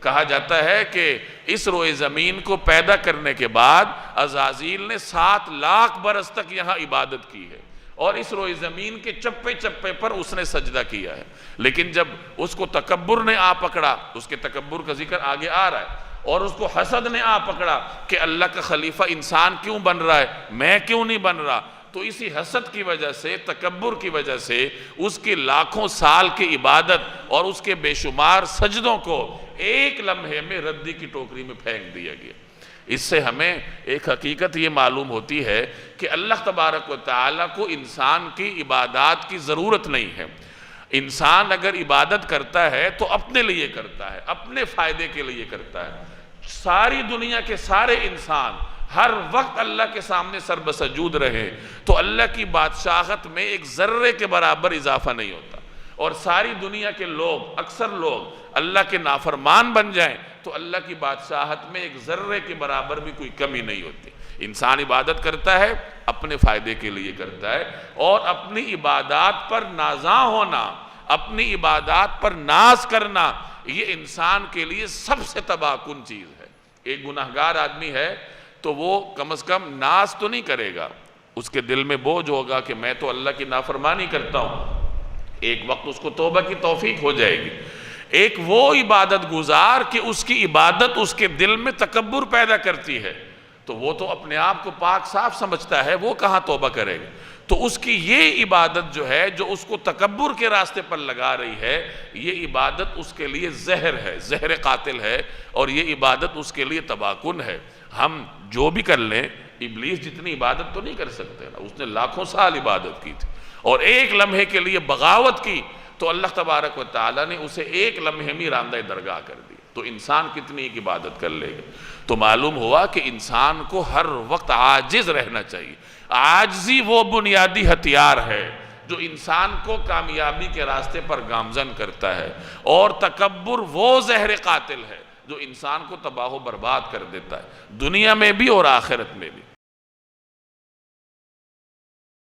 کہا جاتا ہے کہ اس روئے زمین کو پیدا کرنے کے بعد عزازیل نے 7 لاکھ برس تک یہاں عبادت کی ہے، اور اس روئے زمین کے چپے چپے پر اس نے سجدہ کیا ہے، لیکن جب اس کو تکبر نے آ پکڑا، اس کے تکبر کا ذکر آگے آ رہا ہے، اور اس کو حسد نے آ پکڑا کہ اللہ کا خلیفہ انسان کیوں بن رہا ہے، میں کیوں نہیں بن رہا، تو اسی حسد کی وجہ سے، تکبر کی وجہ سے اس کی لاکھوں سال کی عبادت اور اس کے بے شمار سجدوں کو ایک لمحے میں ردی کی ٹوکری میں پھینک دیا گیا۔ اس سے ہمیں ایک حقیقت یہ معلوم ہوتی ہے کہ اللہ تبارک و تعالیٰ کو انسان کی عبادات کی ضرورت نہیں ہے۔ انسان اگر عبادت کرتا ہے تو اپنے لیے کرتا ہے، اپنے فائدے کے لیے کرتا ہے۔ ساری دنیا کے سارے انسان ہر وقت اللہ کے سامنے سر بسجود رہے تو اللہ کی بادشاہت میں ایک ذرے کے برابر اضافہ نہیں ہوتا، اور ساری دنیا کے لوگ، اکثر لوگ اللہ کے نافرمان بن جائیں تو اللہ کی بادشاہت میں ایک ذرے کے برابر بھی کوئی کمی نہیں ہوتی۔ انسان عبادت کرتا ہے اپنے فائدے کے لیے کرتا ہے، اور اپنی عبادات پر نازاں ہونا، اپنی عبادات پر ناز کرنا، یہ انسان کے لیے سب سے تباہ کن چیز ہے۔ ایک گناہگار آدمی ہے تو وہ کم از کم ناز تو نہیں کرے گا، اس کے دل میں بوجھ ہوگا کہ میں تو اللہ کی نافرمانی کرتا ہوں، ایک وقت اس کو توبہ کی توفیق ہو جائے گی۔ ایک وہ عبادت گزار کہ اس کی عبادت اس کے دل میں تکبر پیدا کرتی ہے، تو وہ تو اپنے آپ کو پاک صاف سمجھتا ہے، وہ کہاں توبہ کرے گا۔ تو اس کی یہ عبادت جو ہے، جو اس کو تکبر کے راستے پر لگا رہی ہے، یہ عبادت اس کے لیے زہر ہے، زہر قاتل ہے، اور یہ عبادت اس کے لیے تباہ کن ہے۔ ہم جو بھی کر لیں، ابلیس جتنی عبادت تو نہیں کر سکتے نا، اس نے لاکھوں سال عبادت کی تھی اور ایک لمحے کے لیے بغاوت کی تو اللہ تبارک و تعالیٰ نے اسے ایک لمحے میں راندہ درگاہ کر دی، تو انسان کتنی ایک عبادت کر لے گا۔ تو معلوم ہوا کہ انسان کو ہر وقت عاجز رہنا چاہیے۔ عاجزی وہ بنیادی ہتھیار ہے جو انسان کو کامیابی کے راستے پر گامزن کرتا ہے، اور تکبر وہ زہر قاتل ہے جو انسان کو تباہ و برباد کر دیتا ہے، دنیا میں بھی اور آخرت میں بھی۔